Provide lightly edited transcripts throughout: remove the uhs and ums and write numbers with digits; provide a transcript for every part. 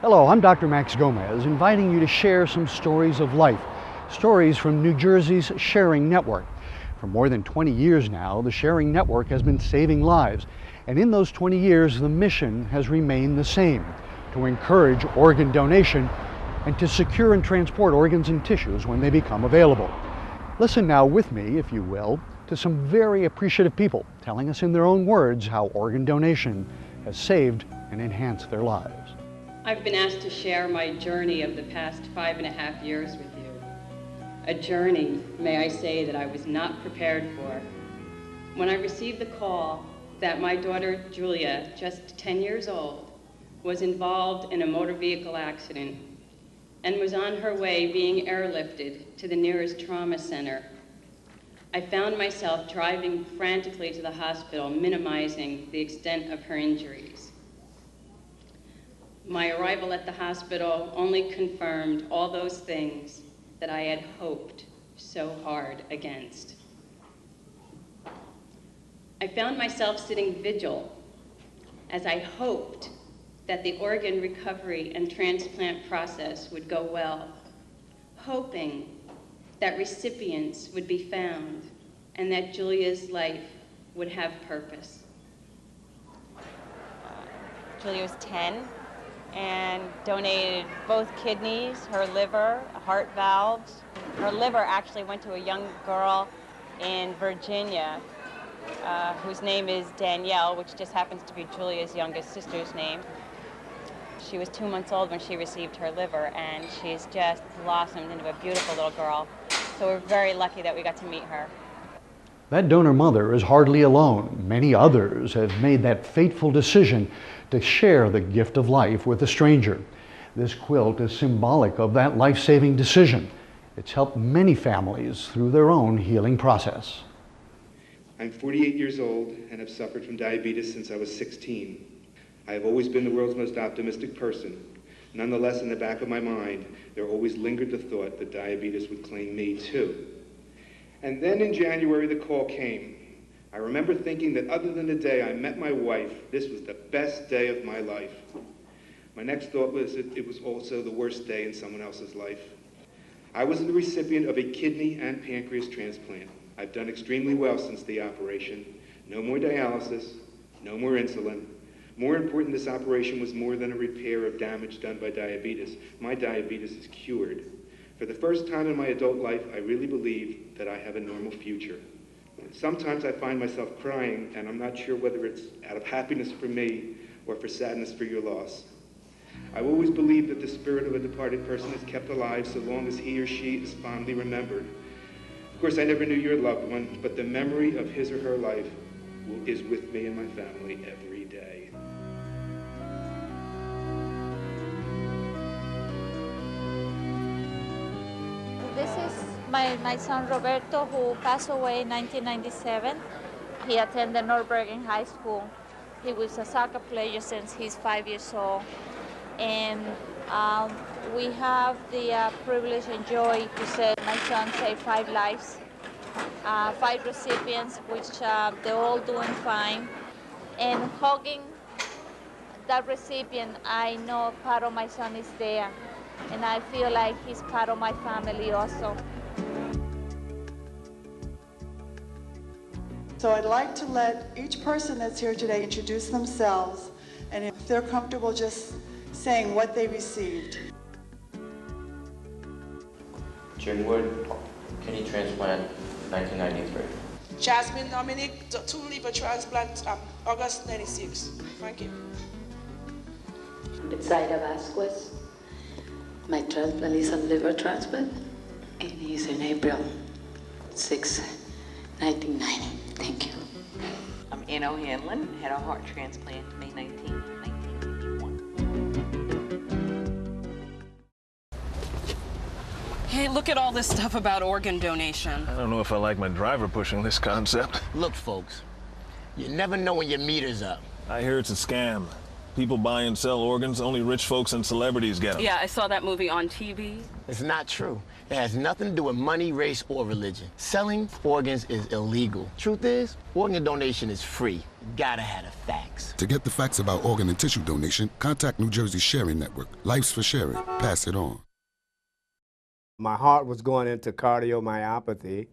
Hello, I'm Dr. Max Gomez, inviting you to share some stories of life, stories from New Jersey's Sharing Network. For more than 20 years now, the Sharing Network has been saving lives, and in those 20 years, the mission has remained the same: to encourage organ donation and to secure and transport organs and tissues when they become available. Listen now with me, if you will, to some very appreciative people telling us in their own words how organ donation has saved and enhanced their lives. I've been asked to share my journey of the past 5.5 years with you. A journey, may I say, that I was not prepared for. When I received the call that my daughter Julia, just 10 years old, was involved in a motor vehicle accident and was on her way being airlifted to the nearest trauma center, I found myself driving frantically to the hospital, minimizing the extent of her injuries. My arrival at the hospital only confirmed all those things that I had hoped so hard against. I found myself sitting vigil as I hoped that the organ recovery and transplant process would go well, hoping that recipients would be found and that Julia's life would have purpose. Julia was 10 and donated both kidneys, her liver, heart valves. Her liver actually went to a young girl in Virginia whose name is Danielle, which just happens to be Julia's youngest sister's name. She was 2 months old when she received her liver, and she's just blossomed into a beautiful little girl. So we're very lucky that we got to meet her. That donor mother is hardly alone. Many others have made that fateful decision to share the gift of life with a stranger. This quilt is symbolic of that life-saving decision. It's helped many families through their own healing process. I'm 48 years old and have suffered from diabetes since I was 16. I have always been the world's most optimistic person. Nonetheless, in the back of my mind, there always lingered the thought that diabetes would claim me too. And then in January, the call came. I remember thinking that other than the day I met my wife, this was the best day of my life. My next thought was that it was also the worst day in someone else's life. I was the recipient of a kidney and pancreas transplant. I've done extremely well since the operation. No more dialysis, no more insulin. More important, this operation was more than a repair of damage done by diabetes. My diabetes is cured. For the first time in my adult life, I really believe that I have a normal future. Sometimes I find myself crying, and I'm not sure whether it's out of happiness for me or for sadness for your loss. I've always believed that the spirit of a departed person is kept alive so long as he or she is fondly remembered. Of course, I never knew your loved one, but the memory of his or her life is with me and my family every day. This is my son Roberto, who passed away in 1997. He attended Norbergen High School. He was a soccer player since he's 5 years old. And we have the privilege and joy to say my son saved 5 lives, 5 recipients, which they're all doing fine. And hugging that recipient, I know part of my son is there. And I feel like he's part of my family also. So I'd like to let each person that's here today introduce themselves, and if they're comfortable just saying what they received. Jim Wood, kidney transplant, 1993. Jasmine Dominic, 2 liver transplant, August 96. Thank you. Zaira Vasquez. My transplant is a liver transplant, and it's in April 6, 1990. Thank you. I'm Ann O'Hanlon, had a heart transplant May 19, 1991. Hey, look at all this stuff about organ donation. I don't know if I like my driver pushing this concept. Look, folks, you never know when your meter's up. I hear it's a scam. People buy and sell organs, only rich folks and celebrities get them. Yeah, I saw that movie on TV. It's not true. It has nothing to do with money, race, or religion. Selling organs is illegal. Truth is, organ donation is free. You gotta have the facts. To get the facts about organ and tissue donation, contact New Jersey's Sharing Network. Life's for sharing. Pass it on. My heart was going into cardiomyopathy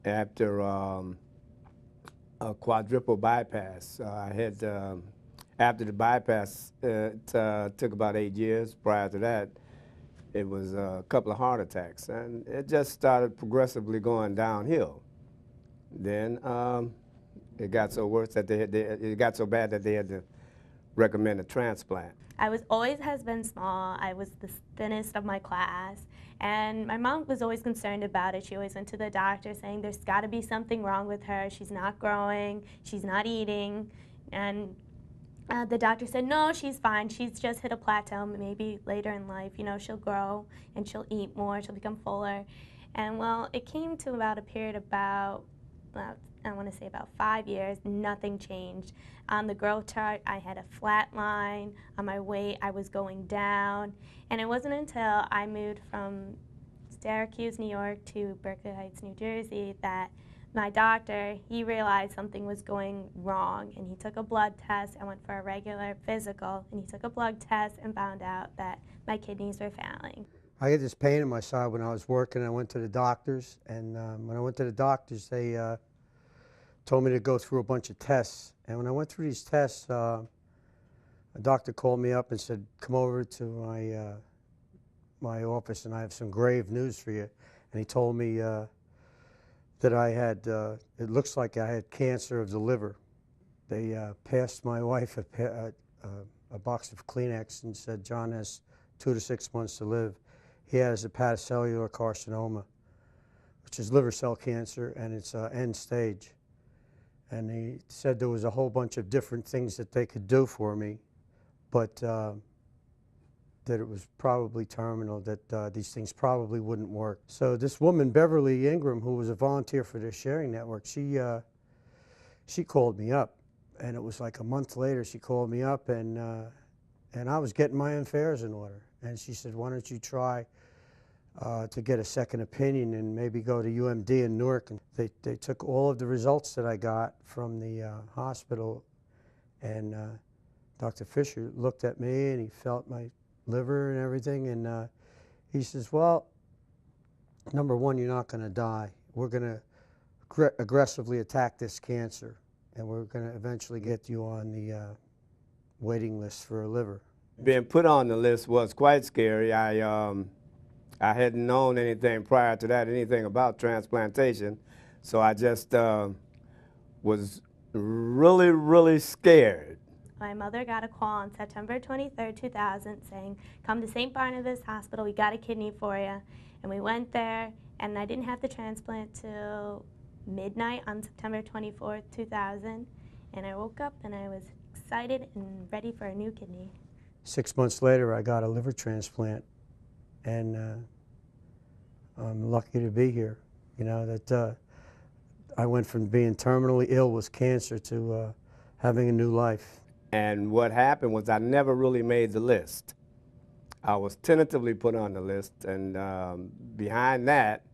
after a quadruple bypass. I had, after the bypass, it took about 8 years. Prior to that, it was a couple of heart attacks, and it just started progressively going downhill. Then it got so worse that it got so bad that they had to recommend a transplant. I was always has been small. I was the thinnest of my class, and my mom was always concerned about it. She always went to the doctor saying there's got to be something wrong with her. She's not growing, she's not eating, and the doctor said, no, she's fine. She's just hit a plateau. Maybe later in life, you know, she'll grow and she'll eat more, she'll become fuller. And well, it came to about a period about I want to say about 5 years, nothing changed. On the growth chart, I had a flat line. On my weight, I was going down. And it wasn't until I moved from Syracuse, New York to Berkeley Heights, New Jersey that my doctor, he realized something was going wrong, and he took a blood test. I went for a regular physical, and he took a blood test and found out that my kidneys were failing. I had this pain in my side when I was working. I went to the doctors, and when I went to the doctors, they told me to go through a bunch of tests. And when I went through these tests, a doctor called me up and said, come over to my office, and I have some grave news for you. And he told me that I had, it looks like I had cancer of the liver. They passed my wife a box of Kleenex and said, John has 2 to 6 months to live. He has hepatocellular carcinoma, which is liver cell cancer, and it's end stage. And he said there was a whole bunch of different things that they could do for me, but that it was probably terminal, that these things probably wouldn't work. So this woman, Beverly Ingram, who was a volunteer for the Sharing Network, she called me up, and it was like a month later she called me up, and I was getting my affairs in order. And she said, why don't you try to get a second opinion and maybe go to UMD in Newark. And they took all of the results that I got from the hospital, and Dr. Fisher looked at me and he felt my liver and everything, and he says, well, number one, you're not going to die. We're going to aggressively attack this cancer, and we're going to eventually get you on the waiting list for a liver. Being put on the list was quite scary. I hadn't known anything prior to that, anything about transplantation, so I just was really, really scared. My mother got a call on September 23rd, 2000 saying, come to St. Barnabas Hospital, we got a kidney for you. And we went there, and I didn't have the transplant till midnight on September 24th, 2000. And I woke up and I was excited and ready for a new kidney. 6 months later, I got a liver transplant, and I'm lucky to be here. You know, that I went from being terminally ill with cancer to having a new life. And what happened was I never really made the list. I was tentatively put on the list, and behind that,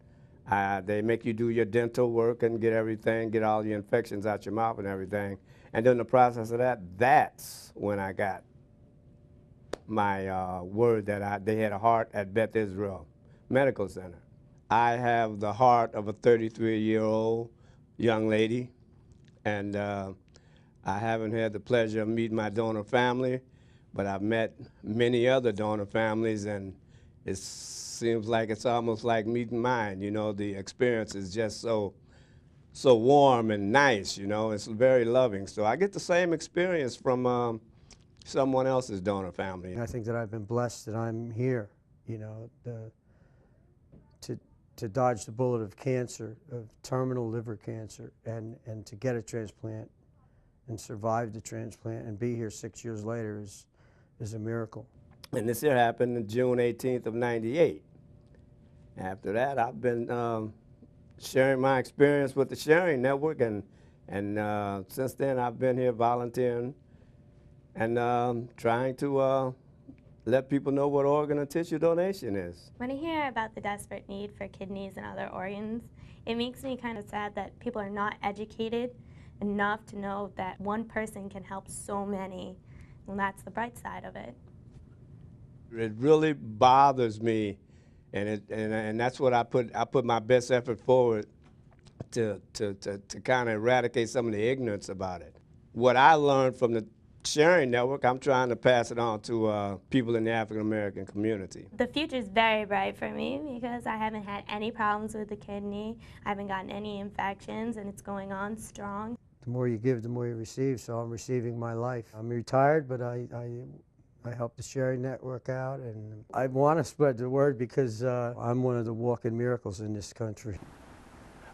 they make you do your dental work and get everything, get all your infections out your mouth and everything. And in the process of that, that's when I got my word that they had a heart at Beth Israel Medical Center. I have the heart of a 33-year-old young lady, and I haven't had the pleasure of meeting my donor family, but I've met many other donor families, and it seems like it's almost like meeting mine. You know, the experience is just so warm and nice, you know. It's very loving. So I get the same experience from someone else's donor family. I think that I've been blessed that I'm here, you know, to dodge the bullet of cancer, of terminal liver cancer, and to get a transplant and survive the transplant and be here 6 years later is a miracle. And this here happened on June 18th of '98. After that, I've been sharing my experience with the Sharing Network, and since then I've been here volunteering and trying to let people know what organ and tissue donation is. When I hear about the desperate need for kidneys and other organs, it makes me kind of sad that people are not educated enough to know that one person can help so many, and that's the bright side of it. It really bothers me, and that's what I put my best effort forward to kind of eradicate some of the ignorance about it. What I learned from the Sharing Network, I'm trying to pass it on to people in the African American community. The future is very bright for me because I haven't had any problems with the kidney. I haven't gotten any infections, and it's going on strong. The more you give, the more you receive, so I'm receiving my life. I'm retired, but I help the Sharing Network out, and I want to spread the word because I'm one of the walking miracles in this country.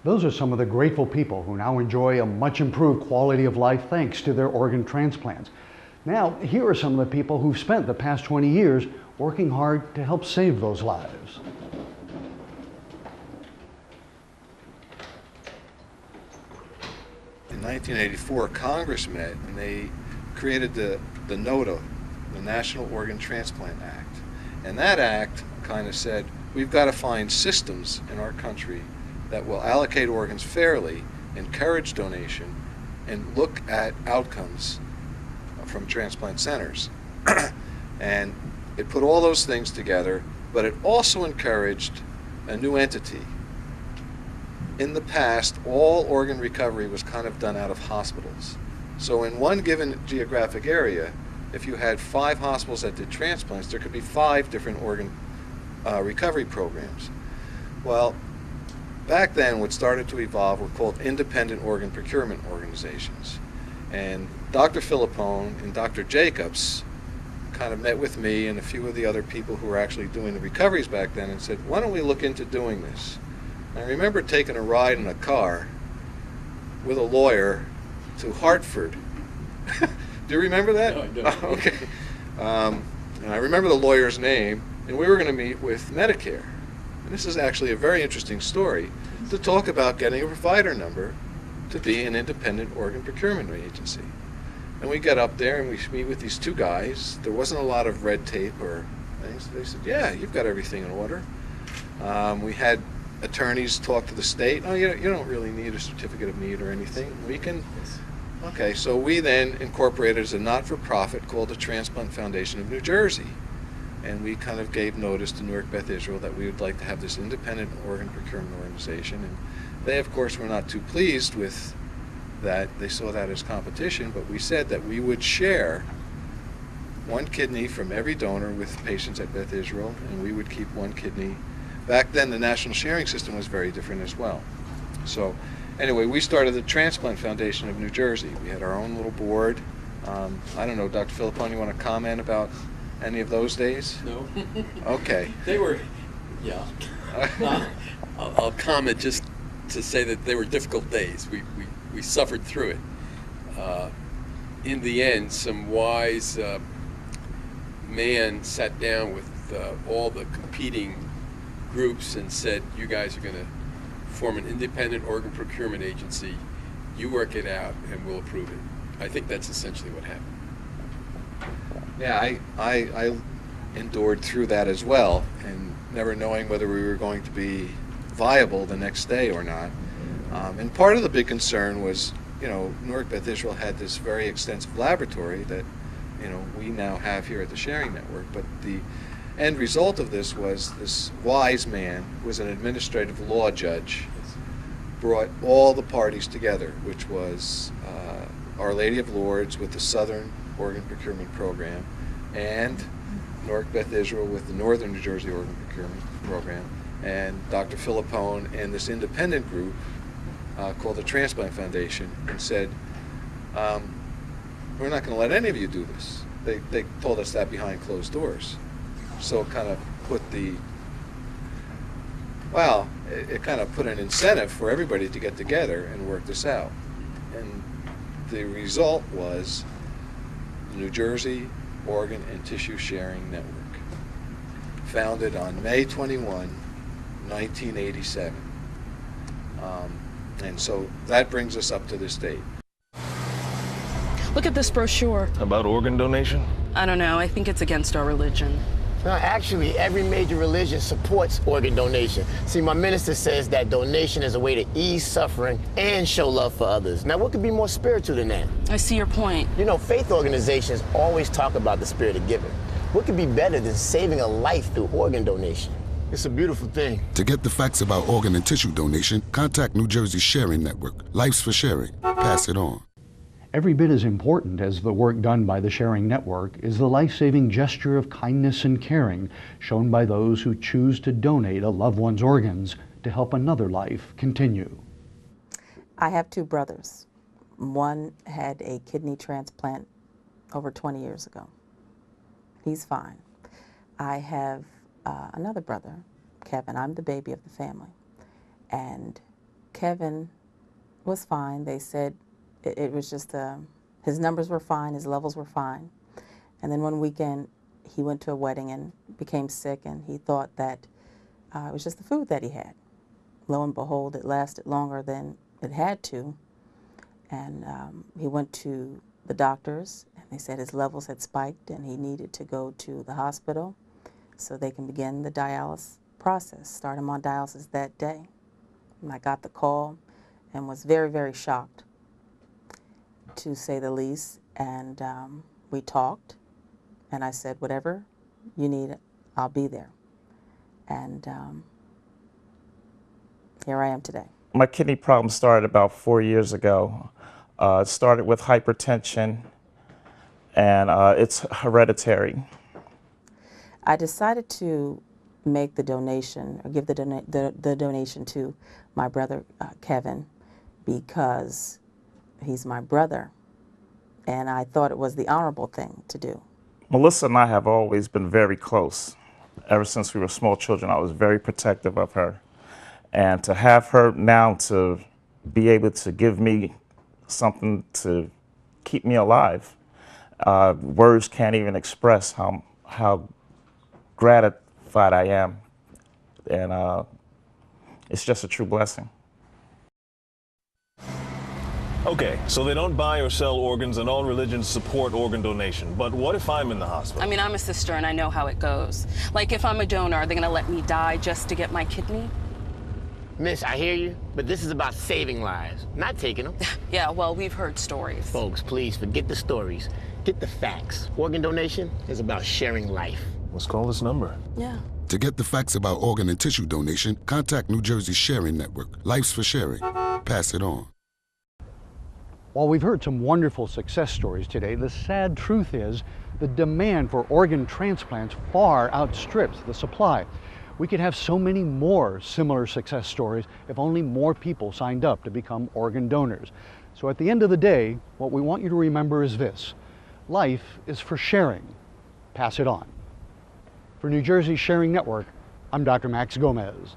Those are some of the grateful people who now enjoy a much improved quality of life thanks to their organ transplants. Now, here are some of the people who've spent the past 20 years working hard to help save those lives. In 1984, Congress met and they created the NOTA, the National Organ Transplant Act. And that act kind of said, we've got to find systems in our country that will allocate organs fairly, encourage donation, and look at outcomes from transplant centers. And it put all those things together, but it also encouraged a new entity. In the past, all organ recovery was kind of done out of hospitals. So in one given geographic area, if you had 5 hospitals that did transplants, there could be 5 different organ recovery programs. Well, back then, what started to evolve were called independent organ procurement organizations. And Dr. Filippone and Dr. Jacobs kind of met with me and a few of the other people who were actually doing the recoveries back then and said, why don't we look into doing this? And I remember taking a ride in a car with a lawyer to Hartford. Do you remember that? No, I don't. Okay. And I remember the lawyer's name, and we were going to meet with Medicare. And this is actually a very interesting story to talk about getting a provider number to be an independent organ procurement agency. And we got up there and we meet with these 2 guys. There wasn't a lot of red tape or things. They said, yeah, you've got everything in order. We had attorneys talk to the state. Oh, you don't really need a certificate of need or anything. We can. Okay, so we then incorporated as a not-for-profit called the Transplant Foundation of New Jersey. And we kind of gave notice to Newark Beth Israel that we would like to have this independent organ procurement organization. And they, of course, were not too pleased with that. They saw that as competition, but we said that we would share 1 kidney from every donor with patients at Beth Israel, and we would keep 1 kidney. Back then, the national sharing system was very different as well. So anyway, we started the Transplant Foundation of New Jersey. We had our own little board. I don't know, Dr. Filippone, you want to comment about any of those days? No. Okay. They were, yeah. I'll comment just to say that they were difficult days. We suffered through it. In the end, some wise man sat down with all the competing groups and said, you guys are going to form an independent organ procurement agency. You work it out and we'll approve it. I think that's essentially what happened. Yeah, I endured through that as well, and never knowing whether we were going to be viable the next day or not. And part of the big concern was, Newark Beth Israel had this very extensive laboratory that, we now have here at the Sharing Network. But the end result of this was this wise man, who was an administrative law judge, brought all the parties together, which was Our Lady of Lourdes with the Southern Organ Procurement Program, and Newark Beth Israel with the Northern New Jersey Organ Procurement Program, and Dr. Filippone and this independent group called the Transplant Foundation, and said, we're not going to let any of you do this. They told us that behind closed doors. So it kind of put it kind of put an incentive for everybody to get together and work this out. And the result was the New Jersey Organ and Tissue Sharing Network, founded on May 21, 1987. And so that brings us up to this date. Look at this brochure. About organ donation? I don't know. I think it's against our religion. No, actually, every major religion supports organ donation. See, my minister says that donation is a way to ease suffering and show love for others. Now, what could be more spiritual than that? I see your point. You know, faith organizations always talk about the spirit of giving. What could be better than saving a life through organ donation? It's a beautiful thing. To get the facts about organ and tissue donation, contact New Jersey's Sharing Network. Life's for sharing. Pass it on. Every bit as important as the work done by the Sharing Network is the life-saving gesture of kindness and caring shown by those who choose to donate a loved one's organs to help another life continue. I have two brothers. One had a kidney transplant over 20 years ago. He's fine. I have another brother, Kevin. I'm the baby of the family. And Kevin was fine. They said it was just, his numbers were fine, his levels were fine. And then one weekend, he went to a wedding and became sick, and he thought that it was just the food that he had. Lo and behold, it lasted longer than it had to. And he went to the doctors, and they said his levels had spiked, and he needed to go to the hospital so they can begin the dialysis process, start him on dialysis that day. And I got the call and was very, very shocked, to say the least, and we talked, and I said, whatever you need, I'll be there. And here I am today. My kidney problem started about 4 years ago. It started with hypertension, and it's hereditary. I decided to make the donation, or give the donation to my brother Kevin, because he's my brother, and I thought it was the honorable thing to do. Melissa and I have always been very close. Ever since we were small children, I was very protective of her. And to have her now to be able to give me something to keep me alive, words can't even express how gratified I am. And it's just a true blessing. Okay, so they don't buy or sell organs and all religions support organ donation. But what if I'm in the hospital? I mean, I'm a sister and I know how it goes. Like, if I'm a donor, are they going to let me die just to get my kidney? Miss, I hear you, but this is about saving lives, not taking them. Yeah, well, we've heard stories. Folks, please forget the stories. Get the facts. Organ donation is about sharing life. Let's call this number. Yeah. To get the facts about organ and tissue donation, contact New Jersey's Sharing Network. Life's for sharing. Pass it on. While we've heard some wonderful success stories today, the sad truth is the demand for organ transplants far outstrips the supply. We could have so many more similar success stories if only more people signed up to become organ donors. So at the end of the day, what we want you to remember is this: life is for sharing. Pass it on. For New Jersey's Sharing Network, I'm Dr. Max Gomez.